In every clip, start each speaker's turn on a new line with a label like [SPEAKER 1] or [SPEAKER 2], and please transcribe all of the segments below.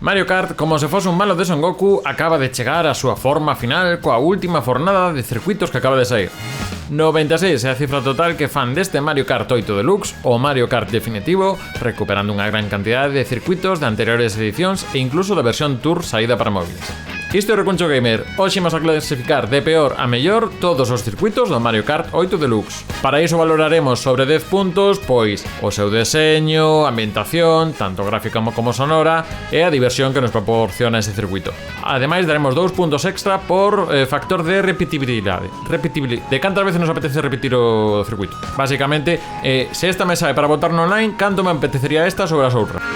[SPEAKER 1] Mario Kart, como se fose un malo de Son Goku, acaba de chegar á súa forma final coa última fornada de circuitos que acaba de sair. 96 é a cifra total que fan deste Mario Kart 8 Deluxe o Mario Kart definitivo, recuperando unha gran cantidade de circuitos de anteriores edicións e incluso da versión Tour saída para móviles. Isto é Recuncho Gamer. Hoxe imos a clasificar de peor a mellor todos os circuitos do Mario Kart 8 Deluxe. Para iso valoraremos sobre 10 puntos, pois o seu deseño, ambientación, tanto gráfica como sonora, e a diversión que nos proporciona ese circuito. Ademais, daremos 2 puntos extra por factor de repetibilidade. De cantas veces nos apetece repetir o circuito. Básicamente, se esta mesa é para votar no online, canto me apetecería esta sobre as outras.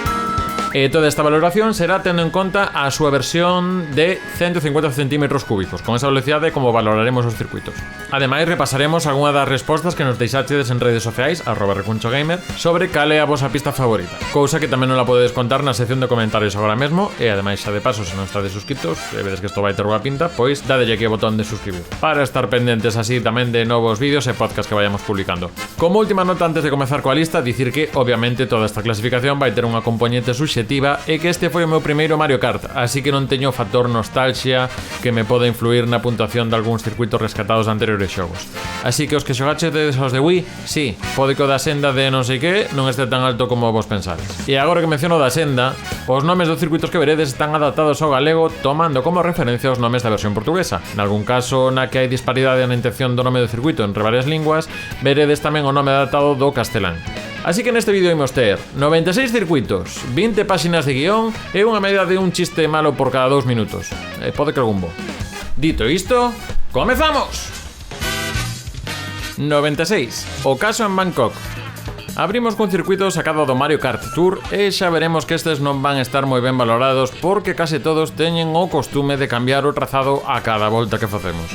[SPEAKER 1] Toda esta valoración será tendo en conta a súa versión de 150 centímetros cúbicos. Con esa velocidade como valoraremos os circuitos. Ademais, repasaremos algunha das respostas que nos deixaxedes en redes sociais @recunchogamer sobre cal é a vosa pista favorita. Cousa que tamén non la podedes contar na sección de comentarios agora mesmo. E ademais, xa de paso, se non estades suscritos, e vedes que isto vai ter boa pinta, pois dadelle aquí o botón de suscribir para estar pendentes así tamén de novos vídeos e podcast que vayamos publicando. Como última nota antes de comezar coa lista, dicir que obviamente toda esta clasificación vai ter unha componente subxetiva e que este foi o meu primeiro Mario Kart, así que non teño factor nostalgia que me poda influir na puntuación de algúns circuitos rescatados de anteriores xogos. Así que os que xogaches de os de Wii, sí, pode que o da senda de non sei que non este tan alto como vos pensades. E agora que menciono da senda, os nomes dos circuitos que veredes están adaptados ao galego tomando como referencia os nomes da versión portuguesa. Nalgún caso na que hai disparidade na intención do nome do circuito entre varias linguas, veredes tamén o nome adaptado do castelán. Así que neste vídeo imos ter 96 circuitos, 20 páxinas de guión e unha media de un chiste malo por cada 2 minutos. Pode que algún bo. Dito isto, comezamos! 96. O caso en Bangkok. Abrimos cun circuito sacado do Mario Kart Tour e xa veremos que estes non van estar moi ben valorados porque case todos teñen o costume de cambiar o trazado a cada volta que facemos.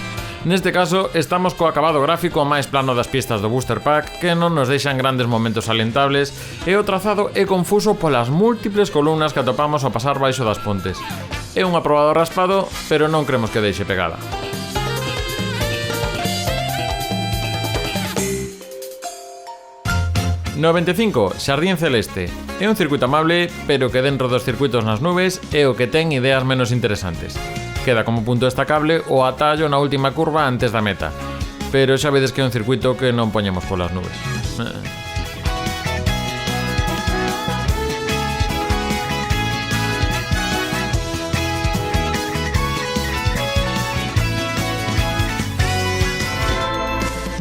[SPEAKER 1] Neste caso, estamos co acabado gráfico máis plano das pistas do Booster Pack que non nos deixan grandes momentos alentables e o trazado é confuso polas múltiples columnas que atopamos ao pasar baixo das pontes. É un aprobado raspado, pero non cremos que deixe pegada. ...95, Xardín Celeste. É un circuito amable, pero que dentro dos circuitos nas nubes é o que ten ideas menos interesantes. Queda como punto destacable o atallo na última curva antes da meta. Pero xa vedes que é un circuito que non poñemos polas nubes.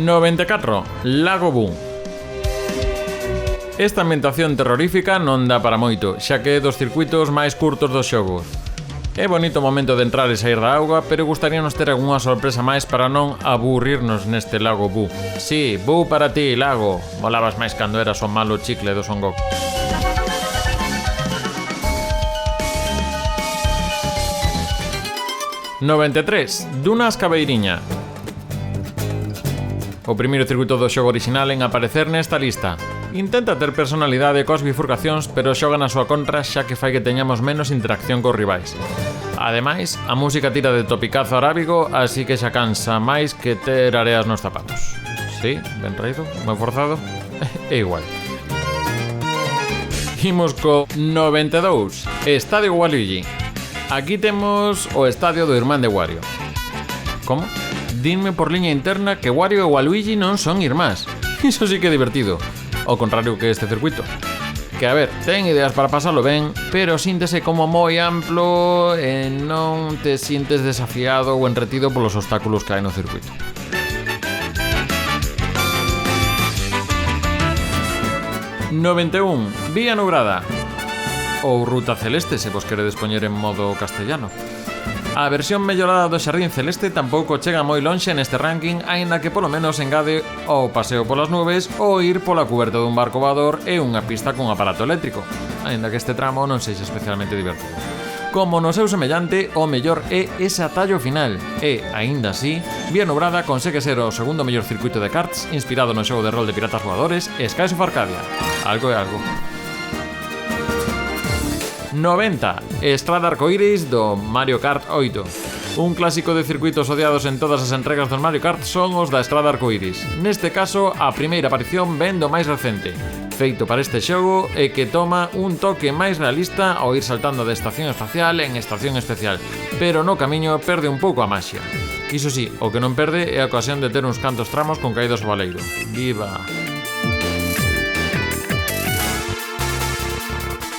[SPEAKER 1] ...94, Lago Boo. Esta ambientación terrorífica non dá para moito, xa que é dos circuitos máis curtos do xogo. É bonito o momento de entrar e sair da auga, pero gustaríanos ter algunha sorpresa máis para non aburrirnos neste Lago Boo. Sí, Boo para ti, Lago. Molabas máis cando eras o malo chicle do Son Goku. ...93, Dunas Cabeiriña. O primeiro circuito do xogo orixinal en aparecer nesta lista. Intenta ter personalidade coas bifurcacións, pero xoga na súa contra xa que fai que teñamos menos interacción cos rivais. Ademais, a música tira de topicazo arábigo, así que xa cansa máis que ter areas nos zapatos. Sí, ben traído, ben forzado, é igual. Imos co 92, Estadio Waluigi. Aquí temos o estadio do irmán de Wario. Como? Dinme por liña interna que Wario e Waluigi non son irmáns. Iso sí que é divertido. Ao contrario que este circuito. Que, a ver, ten ideas para pasalo ben, pero síntese como moi amplo e non te sintes desafiado ou entretido polos obstáculos que hai no circuito. ...91, Vía Nubrada. Ou Ruta Celeste, se vos queredes poñer en modo castellano. A versión mellorada do Xardín Celeste tampouco chega moi lonxe neste ranking, aínda que polo menos engade o paseo polas nubes ou ir pola cuberta dun barco voador e unha pista con aparato eléctrico, aínda que este tramo non sexa especialmente divertido. Como no seu semellante, o mellor é ese atallo final e, aínda así, Vía Nubrada consegue ser o segundo mellor circuito de karts inspirado no xogo de rol de piratas voadores Skies of Arcadia. Algo é algo. 90. Estrada Arcoiris do Mario Kart 8. Un clásico de circuitos odiados en todas as entregas dos Mario Kart son os da Estrada Arcoiris. Neste caso, a primeira aparición ven do máis recente. feito para este xogo e que toma un toque máis realista ao ir saltando de estación espacial en estación especial, pero no camiño perde un pouco a maxia. Iso sí, o que non perde é a ocasión de ter uns cantos tramos con caídos ao baleiro. Viva!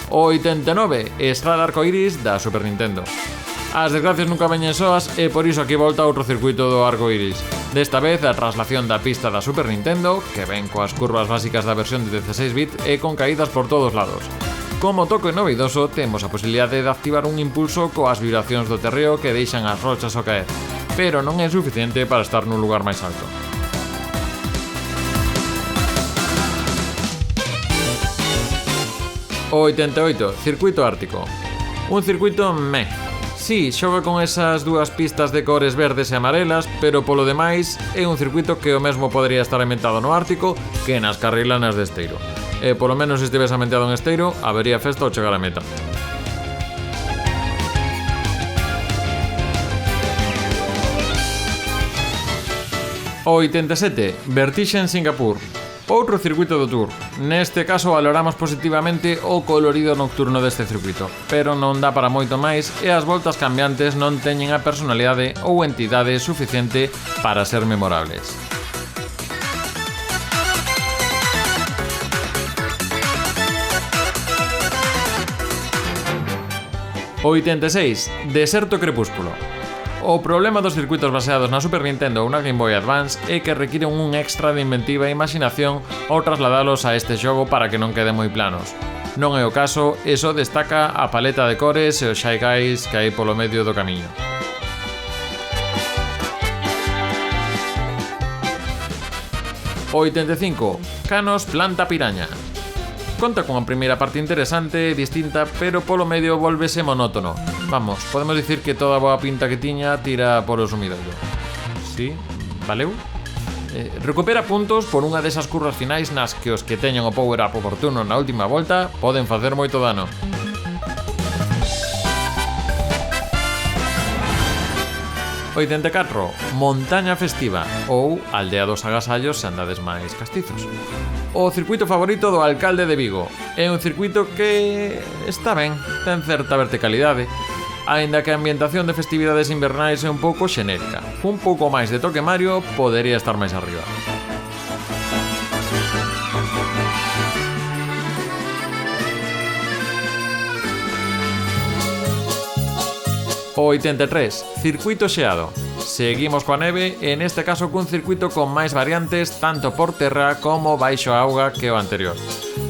[SPEAKER 1] O 89, Estrada Arcoiris da Super Nintendo. As desgracias nunca veñen soas e por iso aquí volta outro circuito do Arcoiris. Desta vez a traslación da pista da Super Nintendo, que ven coas curvas básicas da versión de 16 bit e con caídas por todos lados. Como toque novidoso, temos a posibilidade de activar un impulso coas vibracións do terreo que deixan as rochas ao caer, pero non é suficiente para estar nun lugar máis alto. O 88, Circuito Ártico. Un circuito meh. Sí, xoga con esas dúas pistas de cores verdes e amarelas, pero polo demais é un circuito que o mesmo podría estar ambientado no Ártico que nas carrilanas de Esteiro. E polo menos se estivese ambientado en Esteiro, habería festa ao chegar a meta. O 87, Vertixe en Singapur. Outro circuito do Tour. Neste caso valoramos positivamente o colorido nocturno deste circuito, pero non dá para moito máis e as voltas cambiantes non teñen a personalidade ou entidade suficiente para ser memorables. O 86, Deserto Crepúsculo. O problema dos circuitos baseados na Super Nintendo ou na Game Boy Advance é que requiren un extra de inventiva e imaginación ao trasladalos a este xogo para que non queden moi planos. Non é o caso, e só destaca a paleta de cores e os Shy Guys que hai polo medio do camiño. O 85, Canos Planta Piraña. Conta con a primeira parte interesante e distinta, pero polo medio volvese monótono. Vamos, podemos dicir que toda a boa pinta que tiña tira por o sumidoiro. Sí, valeu? Recupera puntos por unha desas curvas finais nas que os que teñan o power up oportuno na última volta poden facer moito dano. O 84, Montaña Festiva ou Aldea dos Agasallos se andades máis castizos. O circuito favorito do alcalde de Vigo. É un circuito que está ben, ten certa verticalidade, aínda que a ambientación de festividades invernais é un pouco xenérica. Un pouco máis de toque Mario podería estar máis arriba. O 83, Circuito Xeado. Seguimos coa neve e neste caso cun circuito con máis variantes tanto por terra como baixo a auga que o anterior.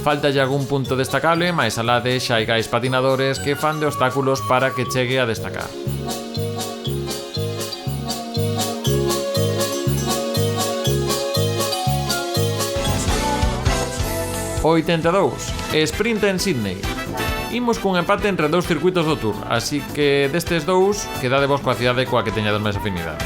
[SPEAKER 1] Faltalle algún punto destacable máis alá de Shy Guys patinadores que fan de obstáculos para que chegue a destacar. O 82, Sprint en Sydney. Imos cun empate entre dous circuitos do Tour, así que destes dous, quedadevos coa cidade coa que teñades máis afinidade.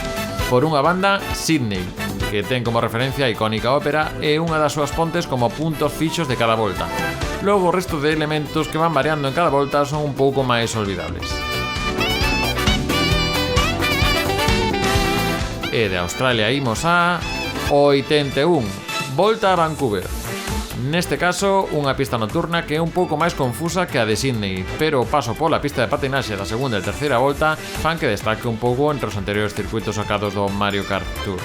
[SPEAKER 1] Por unha banda, Sydney, que ten como referencia a icónica ópera e unha das súas pontes como puntos fixos de cada volta. Logo o resto de elementos que van variando en cada volta son un pouco máis olvidables. E de Australia imos a 81, Volta a Vancouver. Neste caso, unha pista nocturna que é un pouco máis confusa que a de Sydney, pero o paso pola pista de patinaxe da segunda e terceira volta fan que destaque un pouco entre os anteriores circuitos sacados do Mario Kart Tour.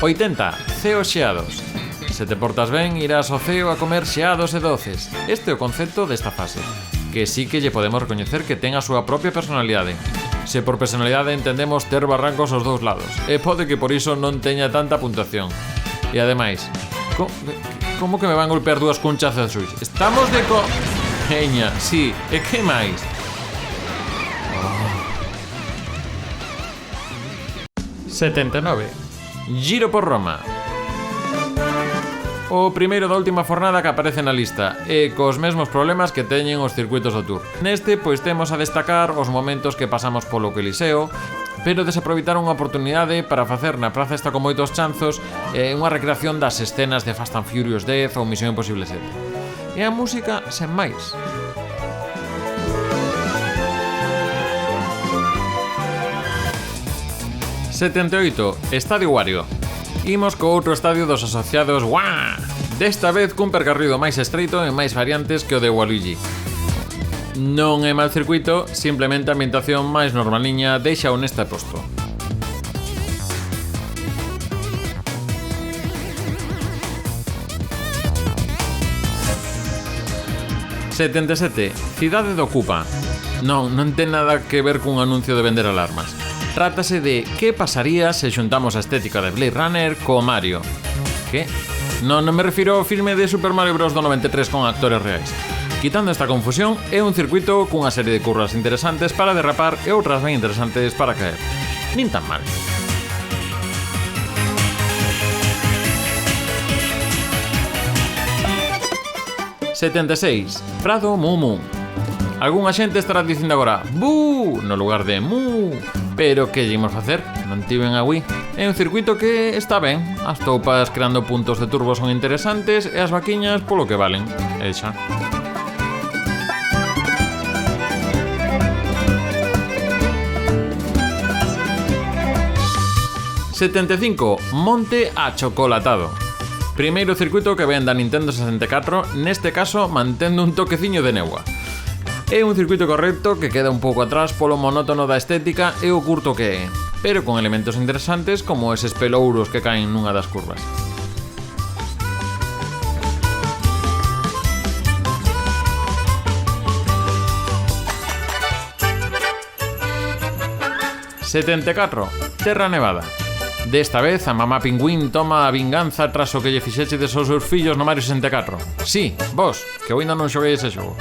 [SPEAKER 1] O 80, Ceos xeados. Se te portas ben, irás ao ceo a comer xeados e doces. Este é o concepto desta fase, que sí que lle podemos recoñecer que ten a súa propia personalidade. Se por personalidade entendemos ter barrancos aos dous lados, e pode que por iso non teña tanta puntuación. E ademais, como que me van golpear dúas cunchas azuis? Estamos de Veña, sí, e que máis? Oh. 79. Giro por Roma. O primeiro da última fornada que aparece na lista e cos mesmos problemas que teñen os circuitos do Tour. Neste, pois temos a destacar os momentos que pasamos polo Coliseo, pero desaproveitaron unha oportunidade para facer na praza esta con moitos chanzos unha recreación das escenas de Fast and Furious 10 ou Misión Imposible 7. E a música, sen máis. 78. Estadio Wario. Imos co outro estadio dos asociados Wah! Desta vez cun percorrido máis estreito e máis variantes que o de Waluigi. Non é mal circuito, simplemente a ambientación máis normaliña deixa neste posto. 77. Cidade do Koopa. Non ten nada que ver cun anuncio de vender alarmas. Trátase de que pasaría se xuntamos a estética de Blade Runner co Mario. Que? Non me refiro ao filme de Super Mario Bros. Do 93 con actores reais. Quitando esta confusión, é un circuito cunha serie de curvas interesantes para derrapar e outras ben interesantes para caer. Nin tan mal. ...76... Prado Mumu. Algúnha xente estará dicindo agora "Bú!" no lugar de "Mu!" Pero que lle imos facer? Non tiven a Wii. É un circuito que está ben. As toupas creando puntos de turbo son interesantes e as vaquiñas polo que valen. E xa. ...75... Monte Achocolatado. Primeiro circuito que ven da Nintendo 64, neste caso mantendo un toqueciño de néboa. É un circuito correcto que queda un pouco atrás polo monótono da estética e o curto que é, pero con elementos interesantes como eses pelouros que caen nunha das curvas. ...74... Terra Nevada. Desta vez a mamá pingüín toma a vinganza tras o que lle fixechedes aos seus fillos no Mario 64. Sí, vos, que eu ainda non xoguei ese xogo.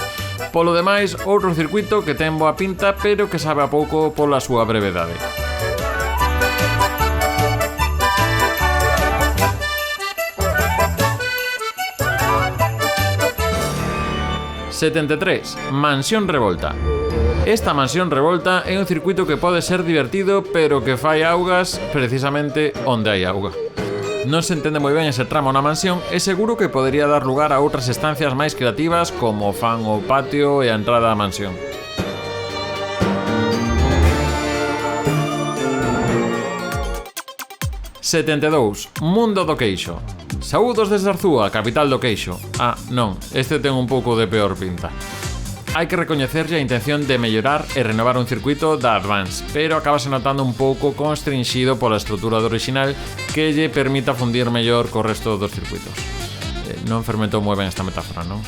[SPEAKER 1] Polo demais, outro circuito que ten boa pinta, pero que sabe a pouco pola súa brevedade. ...73... Mansión Revolta. Esta Mansión Revolta é un circuito que pode ser divertido, pero que fai augas precisamente onde hai auga. Non se entende moi ben ese tramo na mansión e seguro que podería dar lugar a outras estancias máis creativas como fan o patio e a entrada á mansión. ...72... Mundo do Queixo. Saúdos desde Arzúa, capital do queixo. Ah, non, este ten un pouco de peor pinta. Hai que recoñecerlle a intención de mellorar e renovar un circuito da Advance, pero acabase notando un pouco constrinxido pola estrutura do original que lle permita fundir mellor co resto dos circuitos. Non fermentou moi ben esta metáfora, non?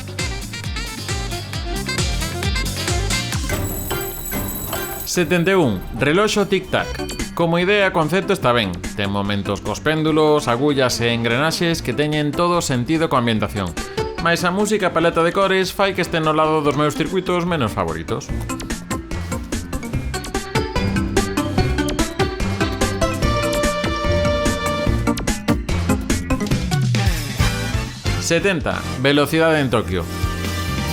[SPEAKER 1] ...71... Reloxo tic-tac. Como idea, concepto está ben. Ten momentos cos péndulos, agullas e engrenaxes que teñen todo sentido coa ambientación. Mais a música e paleta de cores fai que este no lado dos meus circuitos menos favoritos. ...70... Velocidade en Tokio.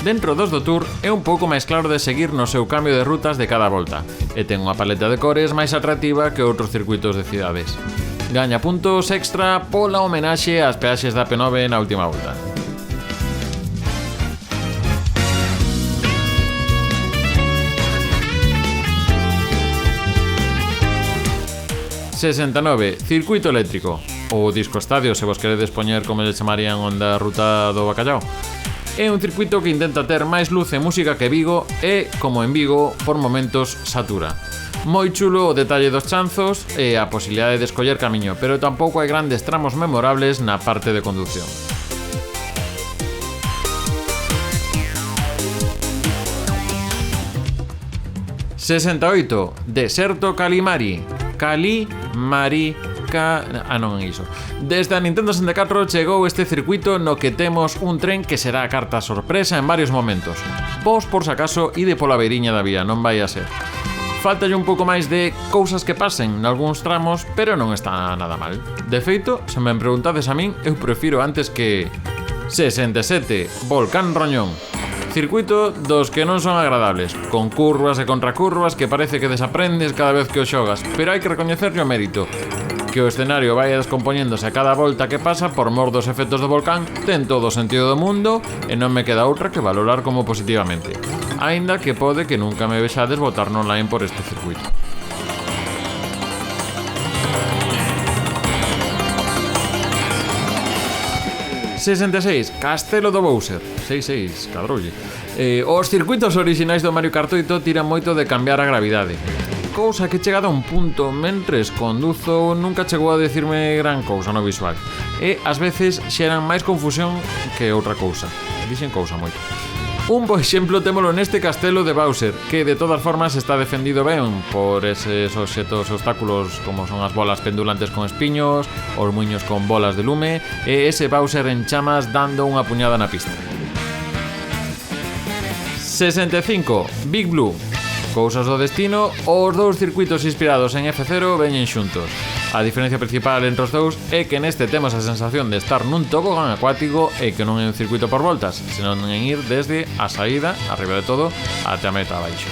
[SPEAKER 1] Dentro dos do Tour é un pouco máis claro de seguir no seu cambio de rutas de cada volta e ten unha paleta de cores máis atractiva que outros circuitos de cidades. Gaña puntos extra pola homenaxe ás peaxes da P9 na última volta. ...69... Circuito eléctrico. Ou disco estadio, se vos queredes poñer como lle chamarían onda ruta do bacallao. É un circuito que intenta ter máis luz e música que Vigo e, como en Vigo, por momentos satura. Moi chulo o detalle dos chanzos e a posibilidade de escoller camiño, pero tampouco hai grandes tramos memorables na parte de conducción. ...68... Deserto Calimari. Non é iso. Desde a Nintendo 64 chegou este circuito no que temos un tren que será a carta sorpresa en varios momentos. Vos, por si acaso, ide pola beiriña da vía, non vai a ser. Faltalle un pouco máis de cousas que pasen nalgúns tramos, pero non está nada mal. De feito, se me preguntades a min, eu prefiro antes que... 67. Volcán Roñón. Circuito dos que non son agradables, con curvas e contracurvas que parece que desaprendes cada vez que o xogas, pero hai que recoñecerlle o mérito. Que o escenario vai descompoñéndose a cada volta que pasa por mor dos efectos do volcán ten todo o sentido do mundo e non me queda outra que valorar como positivamente. Aínda que pode que nunca me vexades botar online por este circuito. 66, Castelo do Bowser. 66, cadroulle. Os circuitos orixinais do Mario Kart 8 tiran moito de cambiar a gravidade, cousa que chegada a un punto mentres conduzo nunca chegou a decirme gran cousa no visual, e ás veces xeran máis confusión que outra cousa. Dixen cousa moito. Un bo exemplo témolo neste castelo de Bowser, que de todas formas está defendido ben por eses obxetos obstáculos como son as bolas pendulantes con espiños, os muiños con bolas de lume e ese Bowser en chamas dando unha puñada na pista. 65. Big Blue. Cousas do destino, os dous circuitos inspirados en F0 veñen xuntos. A diferencia principal entre os dous é que neste temos a sensación de estar nun tobogán acuático e que non é un circuito por voltas, senón en ir desde a saída, arriba de todo, até a meta abaixo.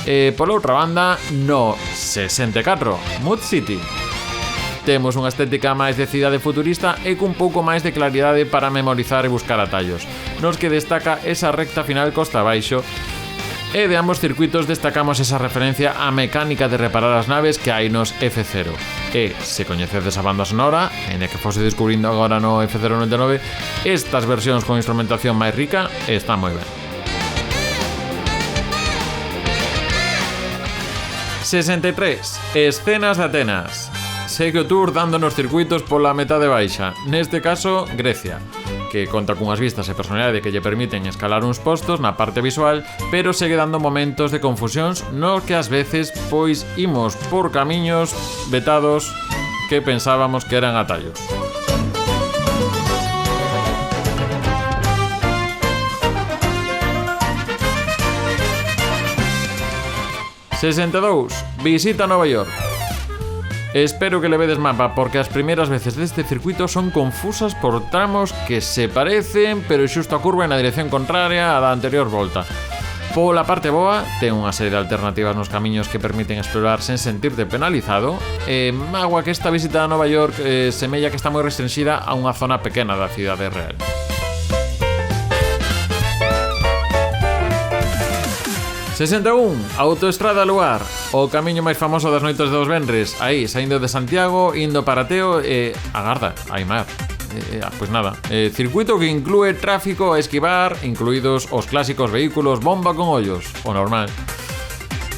[SPEAKER 1] E pola outra banda, no 64, Mud City. Temos unha estética máis de cidade futurista e cun pouco máis de claridade para memorizar e buscar atallos, nos que destaca esa recta final costa abaixo, e de ambos circuitos destacamos esa referencia á mecánica de reparar as naves que hai nos F0. E, se coñecedes a banda sonora, en a que fose descubrindo agora no F099, estas versións con instrumentación máis rica están moi ben. 63. Escenas de Atenas. Segue o tour dándonos circuitos pola metade baixa, neste caso Grecia, que conta cunhas vistas e personalidade que lle permiten escalar uns postos na parte visual, pero segue dando momentos de confusións nos que ás veces pois imos por camiños vetados que pensábamos que eran atallos. ...62... Visita Nova York. Espero que levedes mapa, porque as primeiras veces deste circuito son confusas por tramos que se parecen, pero xusto a curva na dirección contraria á da anterior volta. Pola parte boa, ten unha serie de alternativas nos camiños que permiten explorar sen sentirte penalizado, e agua que esta visita a Nova York semella que está moi restringida a unha zona pequena da cidade real. Autoestrada Luar, o camiño máis famoso das noites dos venres, aí, saindo de Santiago, indo para Teo e... agarda, hai mar. Pois nada, circuito que inclúe tráfico a esquivar, incluídos os clásicos vehículos bomba con ollos, o normal.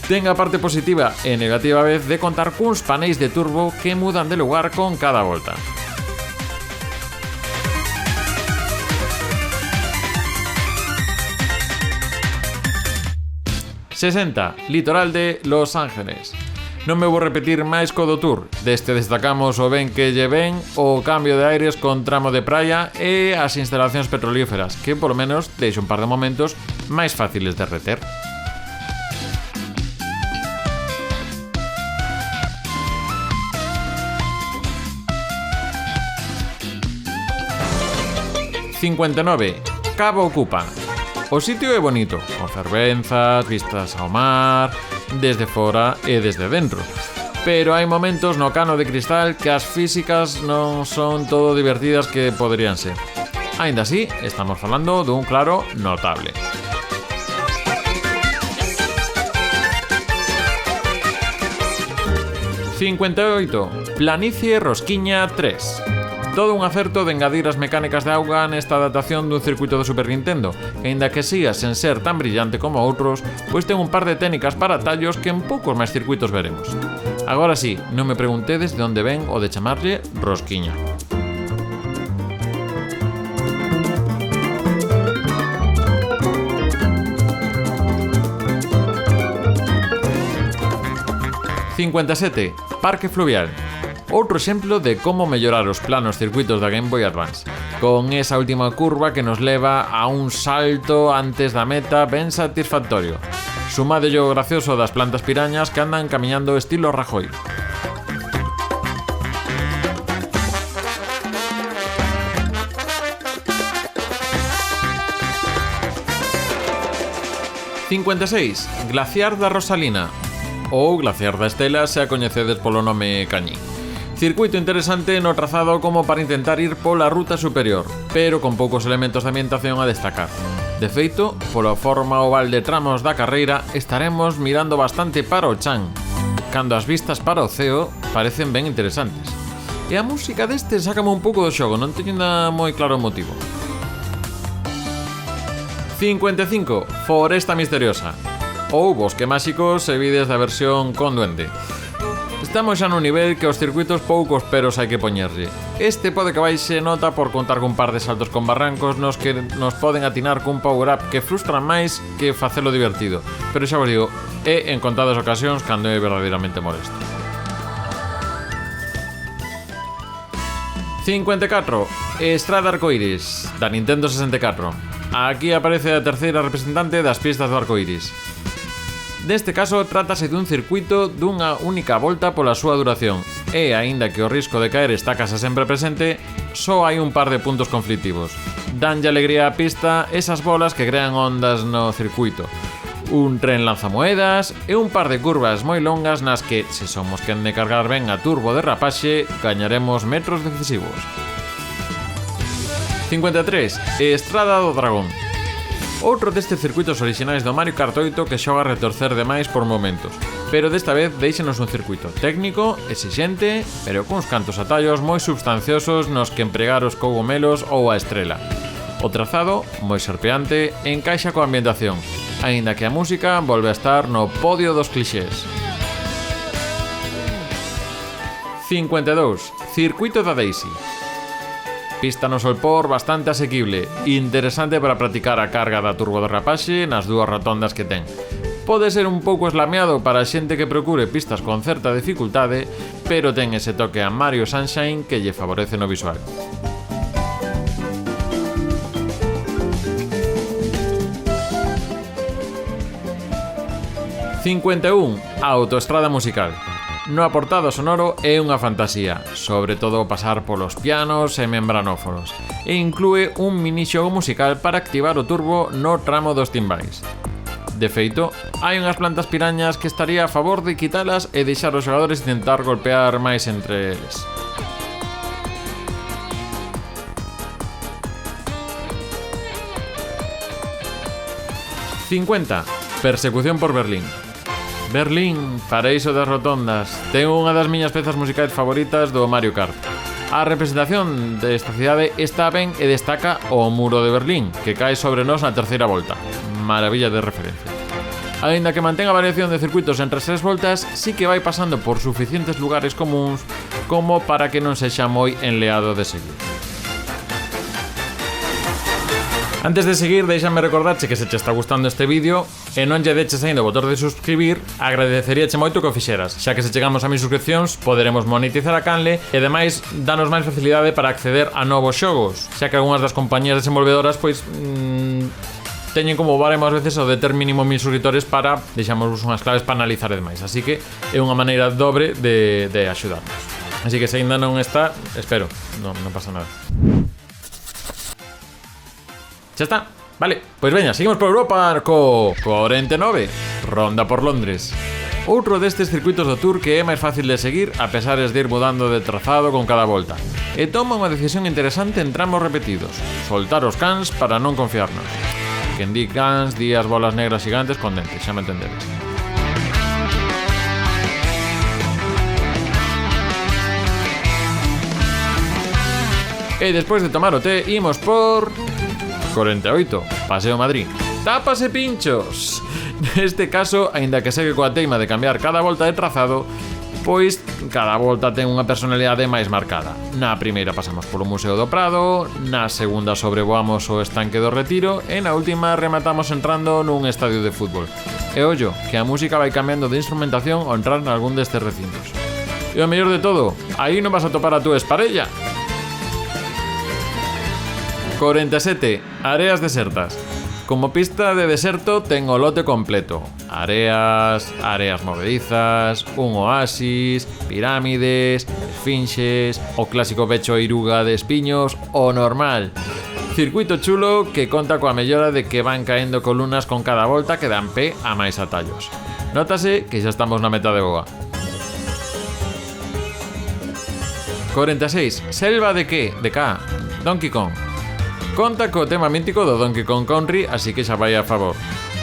[SPEAKER 1] Ten a parte positiva e negativa a vez de contar cuns paneis de turbo que mudan de lugar con cada volta. Litoral de Los Ángeles. Non me vou repetir máis co do tour. Deste destacamos o ben que lle ven, o cambio de aires con tramo de praia e as instalacións petrolíferas, que por menos deixa un par de momentos máis fáciles de reter. Cabo Ocupa. O sitio é bonito, con fervenzas, vistas ao mar, desde fora e desde dentro. Pero hai momentos no cano de cristal que as físicas non son todo divertidas que poderían ser. Aínda así, estamos falando dun claro notable. 58. Planicie Rosquiña 3. Todo un acerto de engadir as mecánicas de auga nesta adaptación dun circuito do Super Nintendo, e aínda que siga sen ser tan brillante como outros, pois ten un par de técnicas para tallos que en poucos máis circuitos veremos. Agora sí, non me preguntedes de onde ven o de chamarlle Rosquiña. Parque Fluvial. Outro exemplo de como mellorar os planos circuitos da Game Boy Advance, con esa última curva que nos leva a un salto antes da meta ben satisfactorio. Sumade o gracioso das plantas pirañas que andan camiñando estilo Rajoy. Glaciar da Rosalina, ou Glaciar da Estela se a coñecedes polo nome cañí. Circuito interesante no trazado como para intentar ir pola ruta superior, pero con poucos elementos de ambientación a destacar. De feito, pola forma oval de tramos da carreira, estaremos mirando bastante para o chan, cando as vistas para o ceo parecen ben interesantes. E a música deste sácame un pouco do xogo, non teño ainda moi claro o motivo. 55. Foresta misteriosa ou Bosque máxico se vides da versión con duende. Estamos xa nun nivel que os circuitos poucos peros hai que poñerlle. Este pode que baixe nota por contar cun par de saltos con barrancos nos que nos poden atinar cun power-up que frustran máis que facelo divertido. Pero xa vos digo, é en contadas ocasións cando é verdadeiramente molesto. 54. Estrada Arcoiris, da Nintendo 64. Aquí aparece a terceira representante das pistas do arcoiris. Neste caso, trátase dun circuito dunha única volta pola súa duración. E, aínda que o risco de caer está case sempre presente, só hai un par de puntos conflitivos. Danlle alegría á pista esas bolas que crean ondas no circuito. Un tren lanzamoedas e un par de curvas moi longas nas que, se somos quen de cargar ben a turbo de rapaxe, gañaremos metros decisivos. 53. Estrada do Dragón. Outro destes circuitos orixinais do Mario Kart 8 que xoga a retorcer demais por momentos, pero desta vez deixanos un circuito técnico, exixente, pero cuns cantos atallos moi substanciosos nos que empregar os cogomelos ou a estrela. O trazado, moi serpeante, encaixa coa ambientación, aínda que a música volve a estar no podio dos clixés. 52. Circuito da Daisy. Pista no solpor bastante asequible, interesante para practicar a carga da turbo de rapaxe nas dúas rotondas que ten. Pode ser un pouco eslameado para a xente que procure pistas con certa dificultade, pero ten ese toque a Mario Sunshine que lle favorece no visual. 51. Autoestrada musical. No apartado sonoro é unha fantasía, sobre todo pasar polos pianos e membranófonos, e inclúe un minixogo musical para activar o turbo no tramo dos timbais. De feito, hai unhas plantas pirañas que estaría a favor de quitalas e deixar os xogadores intentar golpear máis entre eles. Persecución por Berlín. Berlín, paraíso das rotondas, ten unha das miñas pezas musicais favoritas do Mario Kart. A representación desta cidade está ben e destaca o muro de Berlín, que cae sobre nós na terceira volta. Maravilla de referencia. Aínda que mantén a variación de circuitos entre as 3 voltas, sí que vai pasando por suficientes lugares comuns como para que non sexa moi enleado de seguir. Antes de seguir, déixame recordarche que se che está gustando este vídeo e non lle deches aínda o botón de suscribir, agradeceríache moito que o fixeras, xa que se chegamos a 1000 suscripcións poderemos monetizar a canle e ademais danos máis facilidade para acceder a novos xogos, xa que algunhas das compañías desenvolvedoras pois teñen como baremo ás veces o de ter mínimo 1000 suscriptores para deixamos unhas claves para analizar e demais, así que é unha maneira dobre de axudarnos. Así que se aínda non está, espero, non pasa nada. Xa está, vale, pois veña, seguimos por Europa co 49, Ronda por Londres. Outro destes circuitos do Tour que é máis fácil de seguir a pesar de ir mudando de trazado con cada volta. E toma unha decisión interesante en tramos repetidos, soltar os cans para non confiarnos. Quen di cans, di as bolas negras gigantes con dentes, xa me entendedes. E despois de tomar o té, imos por 48, Paseo Madrid. ¡Tapas e pinchos! Neste caso, aínda que segue coa teima de cambiar cada volta de trazado, pois cada volta ten unha personalidade máis marcada. Na primeira pasamos polo Museo do Prado, na segunda sobrevoamos o estanque do Retiro e na última rematamos entrando nun estadio de fútbol. E ollo, que a música vai cambiando de instrumentación ao entrar nalgún destes recintos. E o mellor de todo, aí non vas a topar a túa esparella. 47. Areas desertas. Como pista de deserto ten o lote completo. Areas movedizas, un oasis, pirámides, esfinxes, o clásico pecho iruga de espiños, o normal. Circuito chulo que conta coa mellora de que van caendo columnas con cada volta que dan pé a máis atallos. Nótase que xa estamos na metade boa. 46. Selva de que? De K. Donkey Kong. Conta co tema mítico do Donkey Kong Country, así que xa vai a favor.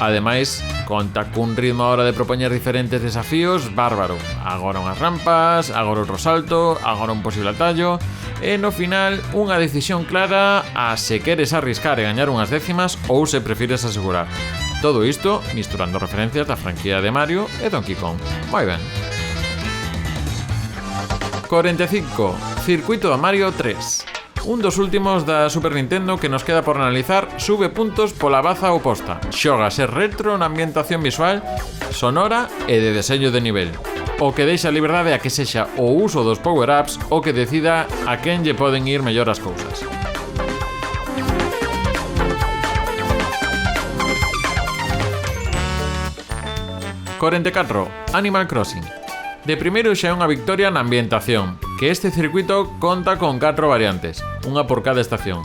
[SPEAKER 1] Ademais, conta cun ritmo a hora de propoñer diferentes desafíos bárbaro. Agora unhas rampas, agora outro salto, agora un posible atallo e no final unha decisión clara a se queres arriscar e gañar unhas décimas ou se prefires asegurar. Todo isto misturando referencias da franquía de Mario e Donkey Kong. Moi ben. 45. Circuito do Mario 3. Un dos últimos da Super Nintendo que nos queda por analizar sube puntos pola baza oposta. Xoga a ser retro na ambientación visual, sonora e de deseño de nivel. O que deixa a liberdade a que sexa o uso dos power-ups o que decida a quen lle poden ir mellor as cousas. Animal Crossing. De primeiro xa é unha victoria na ambientación, que este circuito conta con 4 variantes, unha por cada estación,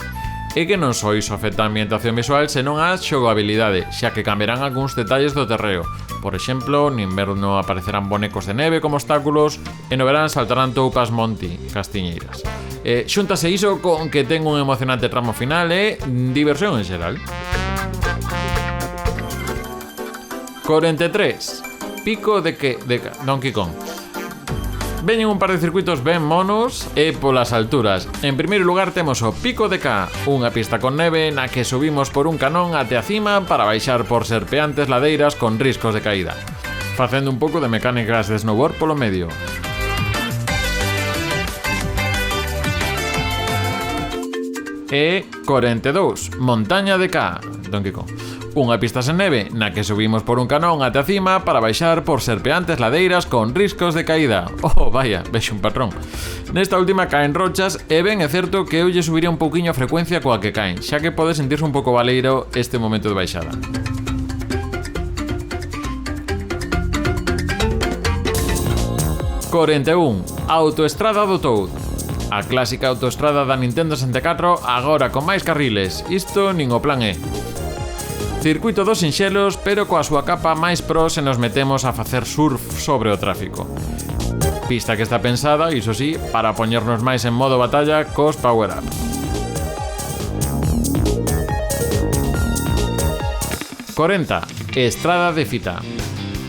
[SPEAKER 1] e que non só iso afecta a ambientación visual, senón a xogabilidade, xa que cambiarán algúns detalles do terreo. Por exemplo, no inverno aparecerán bonecos de neve como obstáculos, e no verán saltarán toupas Monty, castiñeiras. Xúntase iso con que ten un emocionante tramo final e diversión en xeral. 43. Pico de Donkey Kong. Veñen un par de circuitos ben monos e polas alturas. En primeiro lugar temos o Pico de K, unha pista con neve na que subimos por un canón até a cima para baixar por serpeantes ladeiras con riscos de caída, facendo un pouco de mecánicas de snowboard polo medio. E 42. Montaña de K, Donkey Kong. Unha pista sen neve na que subimos por un canón até a cima para baixar por serpeantes ladeiras con riscos de caída. Oh, vaya, vexo un patrón. Nesta última caen rochas e ben é certo que eu lle subiría un pouquiño a frecuencia coa que caen, xa que pode sentirse un pouco baleiro este momento de baixada. Autoestrada do Toad. A clásica autoestrada da Nintendo 64 agora con máis carriles. Isto nin o plan é. Circuito dos sinxelos, pero coa súa capa máis pro se nos metemos a facer surf sobre o tráfico. Pista que está pensada, iso sí, para poñernos máis en modo batalla cos power-up. Estrada de fita.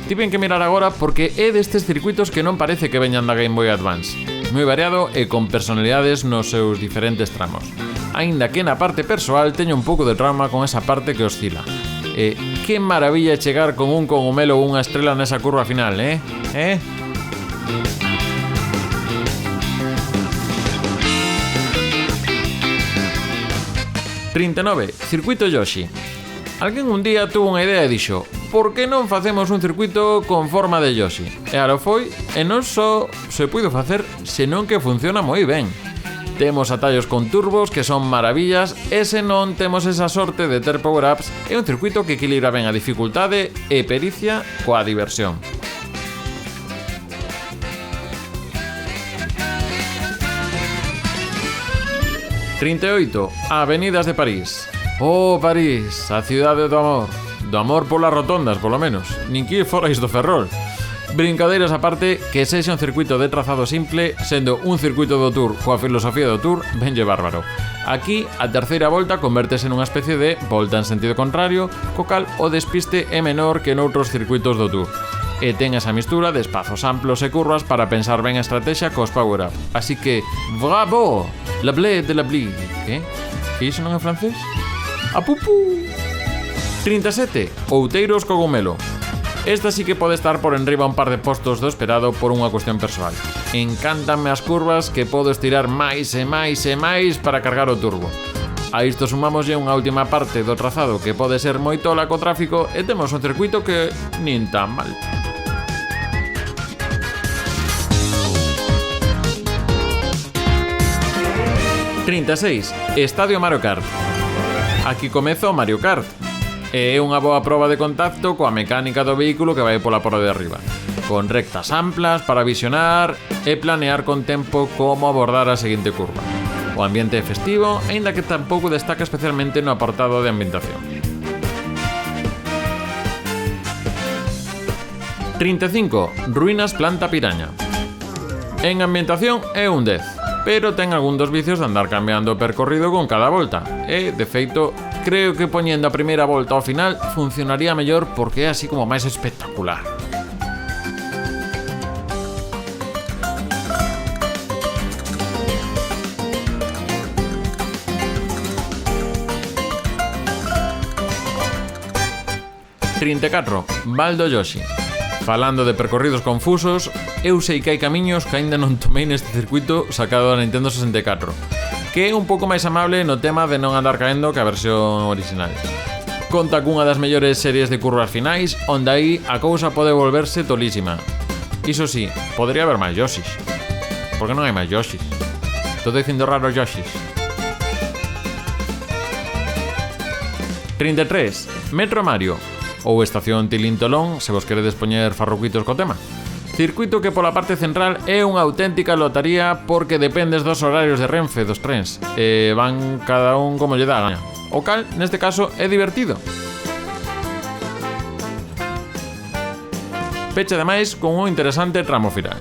[SPEAKER 1] Tiven que mirar agora porque é destes circuitos que non parece que veñan da Game Boy Advance. Moi variado e con personalidades nos seus diferentes tramos. Aínda que na parte persoal teño un pouco de trauma con esa parte que oscila. Que maravilla chegar con un cogumelo ou unha estrela nesa curva final, eh? 39. Circuito Yoshi. Alguén un día tuvo unha idea e dixo: por que non facemos un circuito con forma de Yoshi? E ahora foi, e non só se puido facer, senón que funciona moi ben. Temos atallos con turbos que son maravillas e se non temos esa sorte de ter power-ups, é un circuito que equilibra ben a dificultade e pericia coa diversión. Avenidas de París. Oh, París, a cidade do amor. Do amor polas rotondas, polo menos. Nin que forais do Ferrol. Brincadeiras aparte, que sexa un circuito de trazado simple, sendo un circuito do Tour coa filosofía do Tour, benlle bárbaro. Aquí, a terceira volta convértese nunha especie de volta en sentido contrario, co cal o despiste é menor que noutros circuitos do Tour. E ten esa mistura de espazos amplos e curvas para pensar ben a estrategia cos power-up. Así que, bravo! La blé de la blé. Que? Que iso non é francés? Apupú! 37. Outeiros cogumelo. Esta sí que pode estar por enriba un par de postos do esperado por unha cuestión persoal. Encántanme as curvas que podo estirar máis e máis e máis para cargar o turbo. A isto sumamoslle unha última parte do trazado que pode ser moi tola co tráfico e temos un circuito que nin tan mal. Estadio Mario Kart. Aquí comezo Mario Kart. É unha boa proba de contacto coa mecánica do vehículo que vai pola de arriba, con rectas amplas para visionar e planear con tempo como abordar a seguinte curva. O ambiente é festivo, aínda que tampouco destaca especialmente no apartado de ambientación. 35. Ruínas Planta Piraña. En ambientación é un 10, pero ten algún dos vicios de andar cambiando o percorrido con cada volta, e, de feito, creo que poñendo a primeira volta ao final funcionaría mellor porque é así como máis espectacular. Val do Yoshi. Falando de percorridos confusos, eu sei que hai camiños que aínda non tomei neste circuito sacado da Nintendo 64, que é un pouco máis amable no tema de non andar caendo que a versión original. Conta cunha das mellores series de curvas finais, onde aí a cousa pode volverse tolísima. Iso sí, podría haber máis Yoshis. Por que non hai máis Yoshis? Estou dicindo raro Yoshis. 33. Metro Mario ou Estación Tilín-Tolón, se vos queredes poñer farruquitos co tema. Circuito que pola parte central é unha auténtica lotaría porque dependes dos horarios de Renfe dos trens e van cada un como lle dá a gaña. O cal, neste caso, é divertido. Peche ademais con un interesante tramo final.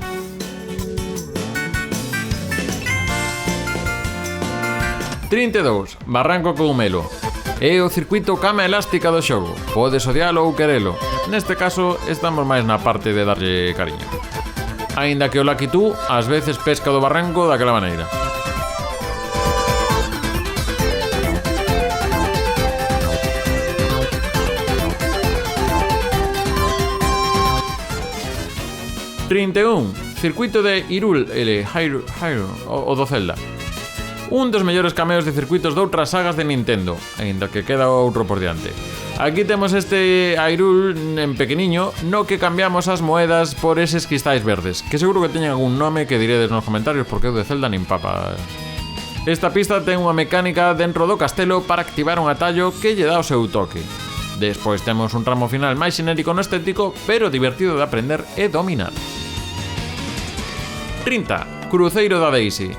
[SPEAKER 1] Barranco Cogumelo. É o circuito cama elástica do xogo. Podes odialo ou querelo. Neste caso, estamos máis na parte de darlle cariño. Aínda que o Lucky 2 ás veces pesca do barranco daquela maneira. Circuito de Hyrule, o do Zelda. Un dos mellores cameos de circuitos de outras sagas de Nintendo, aínda que queda outro por diante. Aquí temos este Hyrule en pequeniño, no que cambiamos as moedas por eses cristais verdes, que seguro que teñen algún nome que diredes nos comentarios porque eu de Zelda nin papa. Esta pista ten unha mecánica dentro do castelo para activar un atallo que lle dá o seu toque. Despois temos un tramo final máis xenérico no estético, pero divertido de aprender e dominar. 30. Cruceiro da Daisy.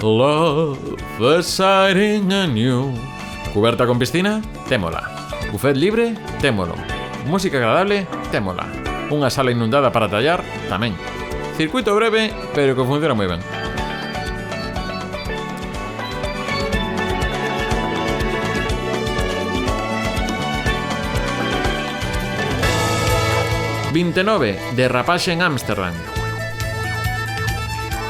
[SPEAKER 1] Love exciting and new. Cuberta con piscina? Témola. Buffet libre? Témolo. Música agradable? Témola. Unha sala inundada para tallar? Tamén. Circuito breve, pero que funciona moi ben. Derrapaxe en Ámsterdam.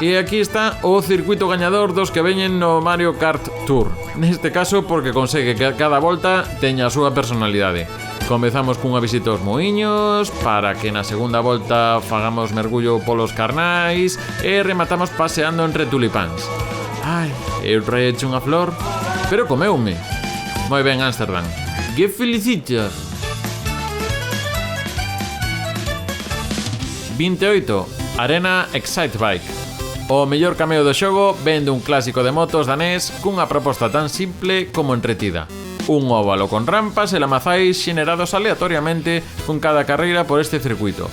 [SPEAKER 1] E aquí está o circuito gañador dos que veñen no Mario Kart Tour. Neste caso porque consegue que cada volta teña a súa personalidade. Comezamos cunha visita aos moiños, para que na segunda volta fagamos mergullo polos carnais e rematamos paseando entre tulipáns. Ai, eu traeche unha flor, pero comeume. Moi ben, Ámsterdam. Que felicitas! 28. Arena Excite Bike. O mellor cameo do xogo ven dun clásico de motos danés cunha proposta tan simple como entretida. Un óvalo con rampas e lamazais xenerados aleatoriamente con cada carreira por este circuito,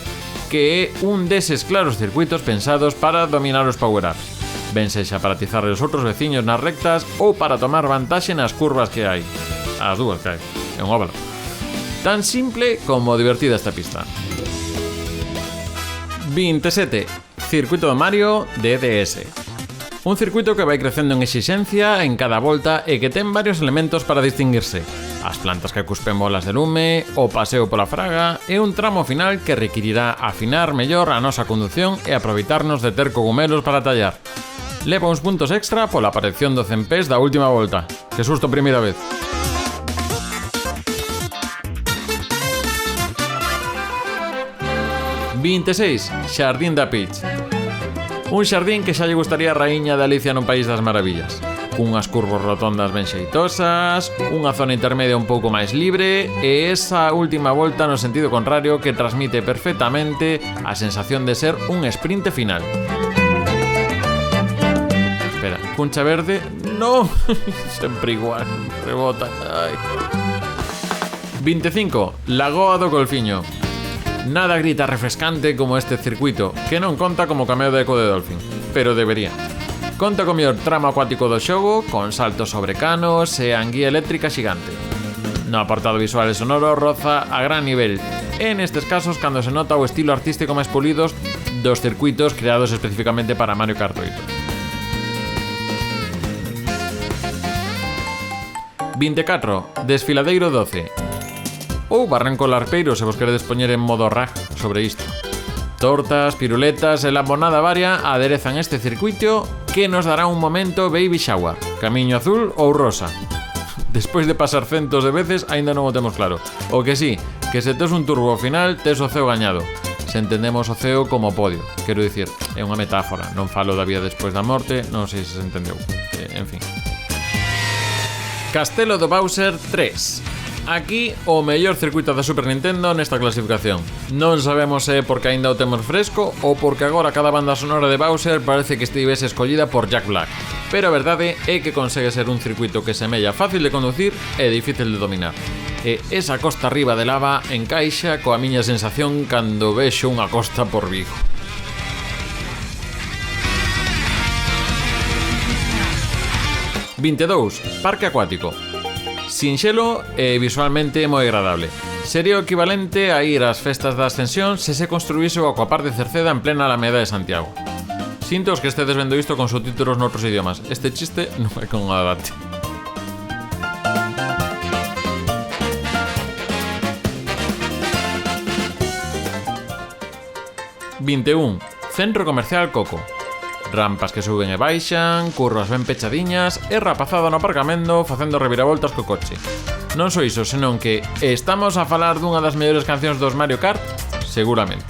[SPEAKER 1] que é un deses claros circuitos pensados para dominar os power-ups. Ben sexa para atizar os outros veciños nas rectas ou para tomar vantaxe nas curvas que hai. As dúas que hai, é un óvalo. Tan simple como divertida esta pista. 27. Circuito do Mario DDS. Un circuito que vai crecendo en exixencia en cada volta e que ten varios elementos para distinguirse. As plantas que cuspen bolas de lume, o paseo pola fraga e un tramo final que requirirá afinar mellor a nosa condución e aproveitarnos de ter cogumelos para tallar. Leva uns puntos extra pola aparición do cempés da última volta. Que susto a primeira vez. Xardín da Peach. Un xardín que xa lle gustaría a raíña de Alicia no País das Maravillas. Cunhas curvas rotondas ben xeitosas, unha zona intermedia un pouco máis libre e esa última volta no sentido contrario que transmite perfectamente a sensación de ser un sprint final. Espera, cuncha verde? No, sempre igual, rebota. Ai. 25. Lagoa do Golfiño. Nada grita refrescante como este circuito, que non conta como cameo de Eco de Dolphin, pero debería. Conta co mellor tramo acuático do xogo, con saltos sobre canos e anguía eléctrica xigante. No apartado visual e sonoro roza a gran nivel, e nestes casos cando se nota o estilo artístico máis polidos dos circuitos creados especificamente para Mario Kart 8. 24. Desfiladeiro 12. Ou Barranco Larpeiro, se vos queredes poñer en modo rag sobre isto. Tortas, piruletas e lamponada varia aderezan este circuito que nos dará un momento baby shower. Camiño azul ou rosa. Despois de pasar centos de veces, aínda non o temos claro. O que sí, que se tes un turbo ao final, tes o ceo gañado. Se entendemos o ceo como podio. Quero dicir, é unha metáfora. Non falo da vida despois da morte, non sei se entendeu. En fin. Castelo do Bowser 3. Aquí o mellor circuito da Super Nintendo nesta clasificación. Non sabemos se é porque aínda o temos fresco ou porque agora cada banda sonora de Bowser parece que estivese escollida por Jack Black. Pero a verdade é que consegue ser un circuito que semella fácil de conducir e difícil de dominar. E esa costa arriba de lava encaixa coa miña sensación cando vexo unha costa por Vigo. Parque acuático. Sinxelo e visualmente moi agradable. Sería o equivalente a ir ás festas da Ascensión se se construíse o Aquapar de Cerceda en plena Alameda de Santiago. Sinto os que estedes vendo isto con subtítulos noutros idiomas. Este chiste non é con abate. Centro Comercial Coco. Rampas que suben e baixan, curvas ben pechadiñas e rapazada no aparcamento facendo reviravoltas co coche. Non só iso, senón que estamos a falar dunha das mellores cancións dos Mario Kart? Seguramente.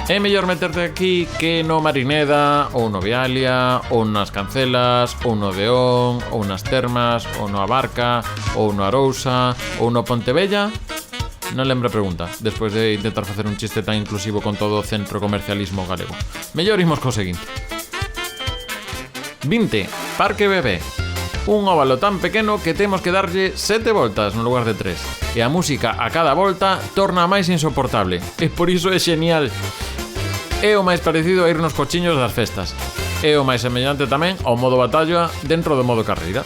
[SPEAKER 1] É mellor meterte aquí que no Marineda, ou no Vialia, ou nas Cancelas, ou no Deón, ou nas Termas, ou no Abarca, ou no Arousa, ou no Pontevella? Non lembro a pregunta, despois de intentar facer un chiste tan inclusivo con todo o centro comercialismo galego. Mellor imos co seguinte. 20. Parque Bebé. Un óvalo tan pequeno que temos que darlle 7 voltas no lugar de 3. E a música a cada volta torna máis insoportable. E por iso é genial. É o máis parecido a ir nos cochiños das festas. É o máis semellante tamén ao modo batalla dentro do modo carreira.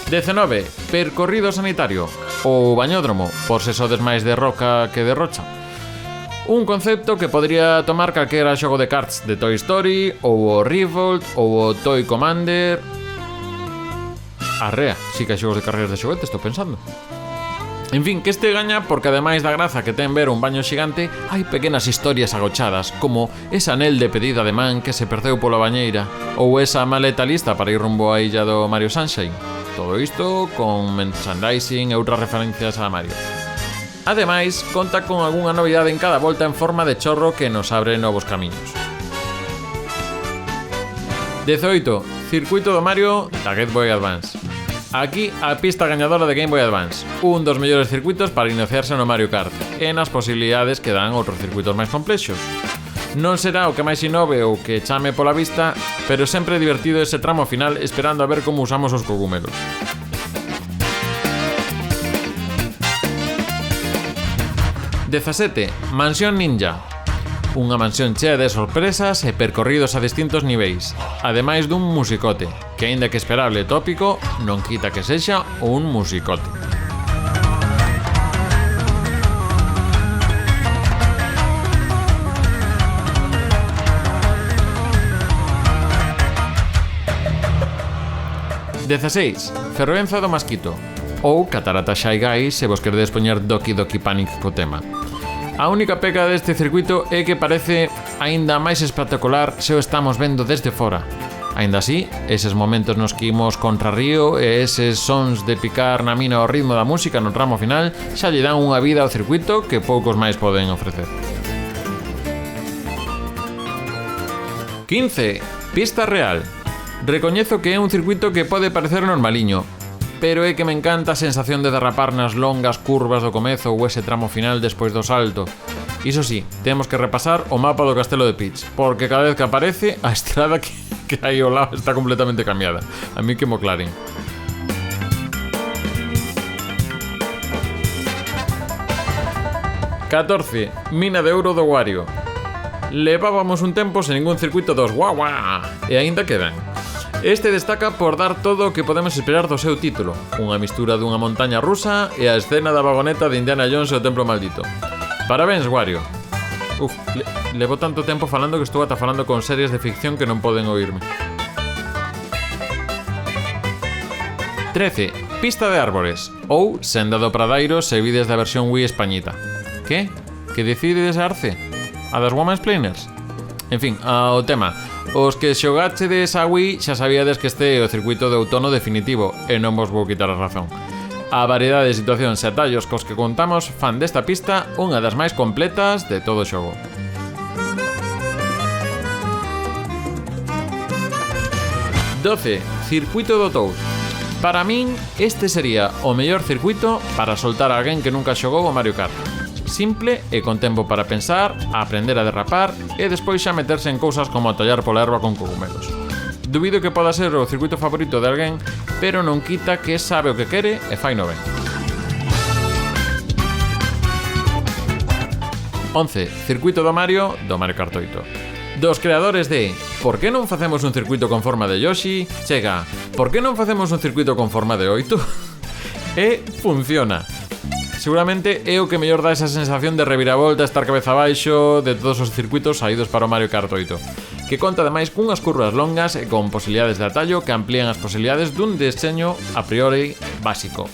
[SPEAKER 1] 19. Percorrido sanitario ou bañódromo, por se sodes máis de roca que de rocha. Un concepto que podría tomar calquera xogo de karts de Toy Story, ou o Revolt, ou o Toy Commander. Arrea, si que hai xogos de carreiras de xoguete, estou pensando. En fin, que este gaña porque ademais da graza que ten ver un baño xigante, hai pequenas historias agochadas, como esa anel de pedida de man que se perdeu pola bañeira, ou esa maleta lista para ir rumbo á illa do Mario Sunshine. Todo isto con merchandising e outras referencias a Mario. Ademais, conta con algunha novidade en cada volta en forma de chorro que nos abre novos camiños. 18. Circuito do Mario da Game Boy Advance. Aquí a pista gañadora de Game Boy Advance, un dos mellores circuitos para iniciarse no Mario Kart e nas posibilidades que dan outros circuitos máis complexos. Non será o que máis inove ou que chame pola vista, pero sempre é divertido ese tramo final esperando a ver como usamos os cogumelos. 17. Mansión Ninja. Unha mansión chea de sorpresas e percorridos a distintos niveis, ademais dun musicote, que aínda que esperable e tópico, non quita que sexa un musicote. Ferroenza do Masquito ou Catarata Shy Guy se vos queredes poñer Doki Doki Panic co tema. A única pega deste circuito é que parece aínda máis espectacular se o estamos vendo desde fora. Aínda así, eses momentos nos que imos contra río e eses sons de picar na mina ao ritmo da música no tramo final xa lle dan unha vida ao circuito que poucos máis poden ofrecer. 15. Pista Real. Recoñezo que é un circuito que pode parecer normaliño, pero é que me encanta a sensación de derrapar nas longas curvas do comezo ou ese tramo final despois do salto. Iso sí, temos que repasar o mapa do Castelo de Peach, porque cada vez que aparece, a estrada que hai ao lado está completamente cambiada. A mí que mo claren. ...14... Mina de ouro do Wario. Levábamos un tempo sen ningún circuito dos guau, e aínda quedan. Este destaca por dar todo o que podemos esperar do seu título, unha mistura dunha montaña rusa e a escena da vagoneta de Indiana Jones e o Templo Maldito. Parabéns, Wario. Levo tanto tempo falando que estou ata falando con series de ficción que non poden oírme. 13. Pista de árbores ou Senda do Pradairo se vides da versión Wii españita. Que? Que decides Arce? A das Womansplainers? En fin, ao tema. Os que xogachedes a Wii xa sabíades que este é o circuito de outono definitivo e non vos vou quitar a razón. A variedade de situacións e atallos cos que contamos fan desta pista unha das máis completas de todo o xogo. Doce. Circuito do Toad. Para min, este sería o mellor circuito para soltar a alguén que nunca xogou o Mario Kart. Simple e con tempo para pensar, aprender a derrapar e despois xa meterse en cousas como atallar pola erva con cogumelos. Dubido que poda ser o circuito favorito de alguén, pero non quita que sabe o que quere e faino ben. 11. Circuito do Mario Kart 8. Dos creadores de Por que non facemos un circuito con forma de Yoshi? Chega, por que non facemos un circuito con forma de 8? E funciona. Seguramente é o que mellor dá esa sensación de reviravolta, estar cabeza abaixo de todos os circuitos saídos para o Mario Kart 8, que conta ademais cunhas curvas longas e con posibilidades de atallo que amplían as posibilidades dun deseño a priori básico.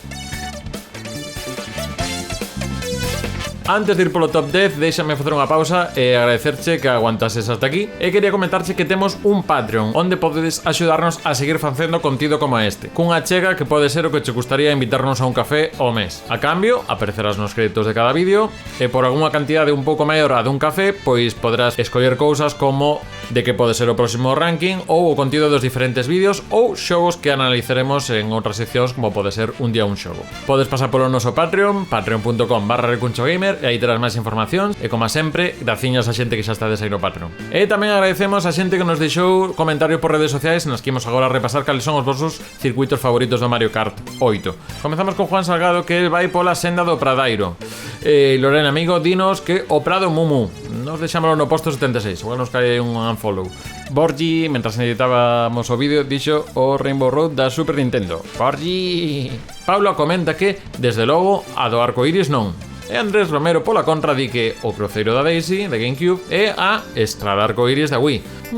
[SPEAKER 1] Antes de ir polo top 10, déixame facer unha pausa e agradecerche que aguantases hasta aquí. E quería comentarche que temos un Patreon onde podedes axudarnos a seguir facendo contido como este, cunha chega que pode ser o que che gustaría invitarnos a un café ao mes. A cambio, aparecerás nos créditos de cada vídeo e por algunha cantidade un pouco maior a dun café, pois poderás escoller cousas como de que pode ser o próximo ranking ou o contido dos diferentes vídeos ou xogos que analizaremos en outras seccións como pode ser un día un xogo. Podes pasar polo noso Patreon, patreon.com/recunchogamer, e aí terás máis informacións e, como sempre, graciñas a xente que xa estades aí no Patreon. E tamén agradecemos a xente que nos deixou comentarios por redes sociais nas que imos agora repasar cales son os vosos circuitos favoritos do Mario Kart 8. Comezamos con Juan Salgado, que vai pola Senda do Pradairo. Lorena Amigo, dinos que o Prado Mumu. Nos deixámoslo no posto 76, igual nos cae un unfollow. Borgi, mentras editábamos o vídeo, dixo o Rainbow Road da Super Nintendo. Borgi! Paula comenta que, desde logo, a do Arcoiris non. E Andrés Romero pola contra di que o Cruceiro da Daisy, de GameCube, é a Estrada Arcoiris da Wii.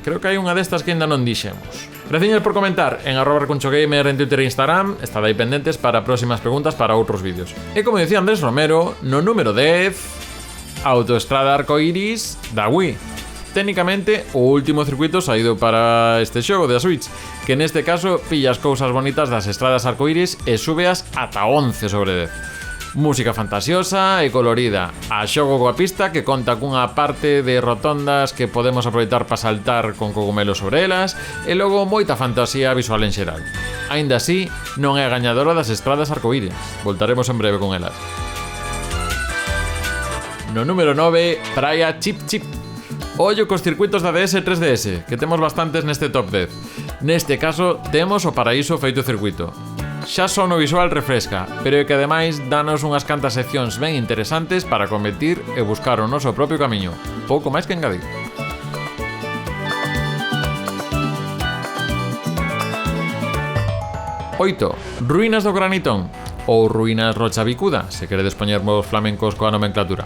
[SPEAKER 1] Creo que hai unha destas que ainda non dixemos. Graciñas por comentar en @recunchogamer en Twitter e Instagram. Estad aí pendentes para próximas preguntas para outros vídeos. E como dicía Andrés Romero, no número 10, Autoestrada Arcoiris da Wii. Técnicamente, o último circuito saído para este xogo de a Switch, que neste caso pillas cousas bonitas das estradas arcoiris e súbeas ata 11 sobre 10. Música fantasiosa e colorida, a xogo coa pista que conta cunha parte de rotondas que podemos aproveitar para saltar con cogumelos sobre elas e logo moita fantasía visual en xeral. Aínda así, non é a gañadora das estradas arcoíris. Voltaremos en breve con elas. No número 9, Praia Chip Chip. Ollo cos circuitos da DS e 3DS, que temos bastantes neste top 10. Neste caso, temos o Paraíso feito circuito. Xa só no visual refresca, pero é que ademais danos unhas cantas seccións ben interesantes para competir e buscar o noso propio camiño. Pouco máis que engadir. Oito. Ruínas do Granitón, ou Ruínas Rochabicuda, se queredes poñermos flamencos coa nomenclatura.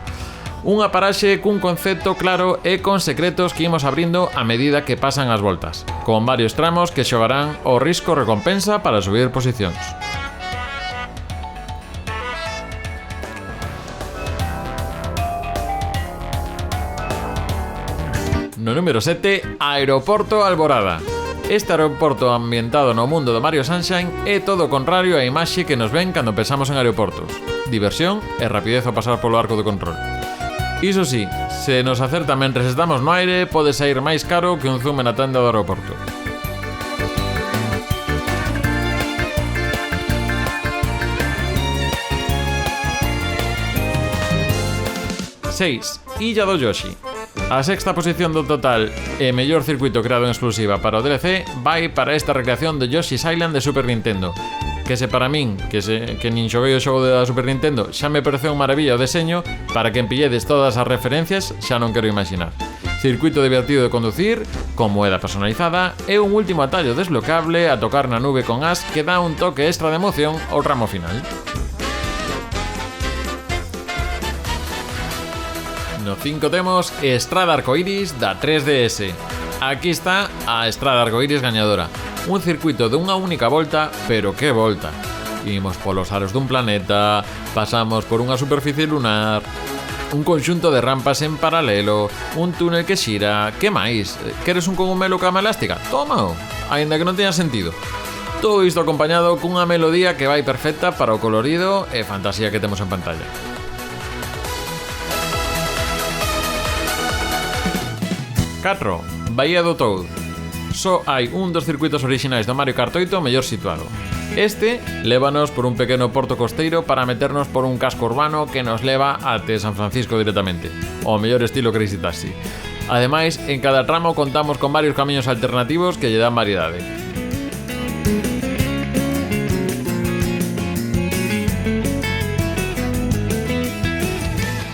[SPEAKER 1] Unha paraxe cun concepto claro e con secretos que imos abrindo a medida que pasan as voltas, con varios tramos que xogarán o risco recompensa para subir posicións. No número 7, Aeroporto Alborada. Este aeroporto ambientado no mundo do Mario Sunshine é todo o contrario á imaxe que nos ven cando pensamos en aeroportos. Diversión e rapidez ao pasar polo arco de control. Iso sí, se nos acerta mentres estamos no aire, pode sair máis caro que un zoom na tenda do aeroporto. Seis. Illa do Yoshi. A sexta posición do total e mellor circuito creado en exclusiva para o DLC vai para esta recreación de Yoshi's Island de Super Nintendo, que se para min, que nin xoguei o xogo da Super Nintendo, xa me pareceu un maravilla o deseño, para que empilledes todas as referencias xa non quero imaginar. Circuito divertido de conducir, con moeda personalizada e un último atallo desbloqueable a tocar na nube con as que dá un toque extra de emoción ao tramo final. No 5 temos Estrada Arcoiris da 3DS. Aquí está a Estrada Arcoiris gañadora. Un circuito de unha única volta, pero que volta. Imos polos aros dun planeta, pasamos por unha superficie lunar, un conxunto de rampas en paralelo, un túnel que xira. Que máis? Queres un cogumelo cama elástica? Tómao, aínda que non teña sentido. Todo isto acompañado cunha melodía que vai perfecta para o colorido e fantasía que temos en pantalla. Catro, Bahía do Toad. Só hai un dos circuitos orixinais do Mario Kart 8 mellor situado. Este lévanos por un pequeno porto costeiro para meternos por un casco urbano que nos leva até San Francisco directamente, o mellor estilo Crazy Taxi. Ademais, en cada tramo contamos con varios camiños alternativos que lle dan variedade.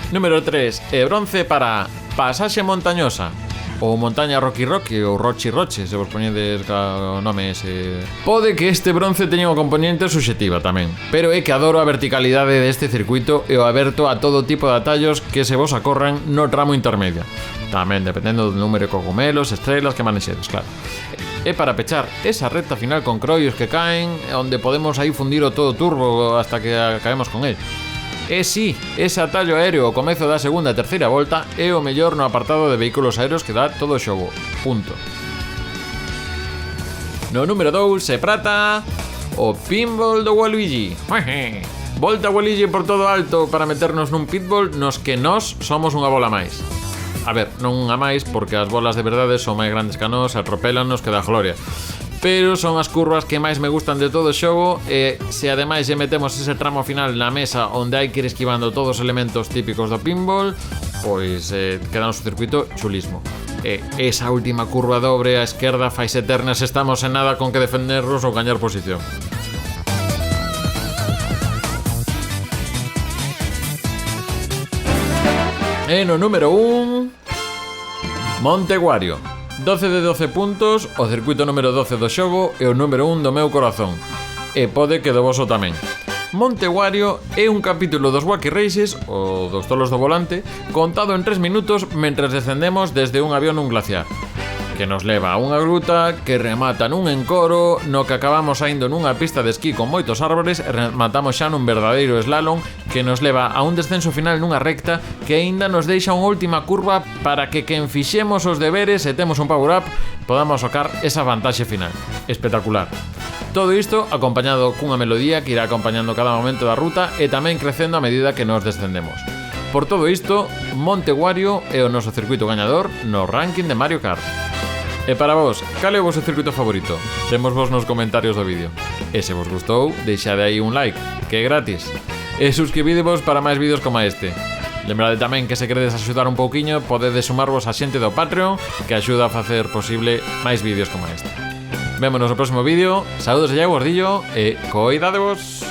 [SPEAKER 1] Número 3, e bronce para Pasaxe Montañosa, ou Montaña Rocky Rocky, ou Rochi Roche, se vos poñedes o nome ese. Pode que este bronce teña unha componente subxectiva tamén, pero é que adoro a verticalidade deste circuito e o aberto a todo tipo de atallos que se vos acorran no tramo intermedio. Tamén dependendo do número de cogumelos, estrelas que manexedes, claro. E para pechar esa recta final con croios que caen, onde podemos aí fundir o todo turbo hasta que acabemos con el. E si, ese atallo aéreo ao comezo da segunda e terceira volta é o mellor no apartado de vehículos aéreos que dá todo o xogo. Punto. No número 2 se prata o pinball do Waluigi. Volta Waluigi por todo alto para meternos nun pitbull nos que nós somos unha bola máis. A ver, non unha máis porque as bolas de verdade son máis grandes que a nós, atropélanos que da gloria. Pero son as curvas que máis me gustan de todo o xogo e se ademais lle metemos ese tramo final na mesa onde hai que ir esquivando todos os elementos típicos do pinball, pois queda no circuito chulismo. E esa última curva dobre á esquerda faise eterna se estamos en nada con que defendernos ou gañar posición. E no número 1, Monte Wario. 12 de 12 puntos, o circuito número 12 do xogo e o número 1 do meu corazón. E pode que do voso tamén. Monte Wario é un capítulo dos Wacky Races, ou dos tolos do volante, contado en 3 minutos mentres descendemos desde un avión nun glaciar, que nos leva a unha gruta que remata nun encoro no que acabamos saindo nunha pista de esquí con moitos árboles e rematamos xa nun verdadeiro slalom que nos leva a un descenso final nunha recta que aínda nos deixa unha última curva para que quen fixemos os deberes e temos un power up podamos sacar esa vantaxe final. Espectacular. Todo isto acompañado cunha melodía que irá acompañando cada momento da ruta e tamén crecendo a medida que nos descendemos. Por todo isto, Monte Wario é o noso circuito gañador no ranking de Mario Kart. E para vos, cal é o vosso circuito favorito? Temos vos nos comentarios do vídeo. E se vos gustou, deixade aí un like, que é gratis. E suscribidevos para máis vídeos como este. Lembrade tamén que se queredes axudar un pouquiño, podedes sumarvos a xente do Patreon, que axuda a facer posible máis vídeos como este. Vémonos no próximo vídeo. Saúdos de Iago Gordillo e coidadevos.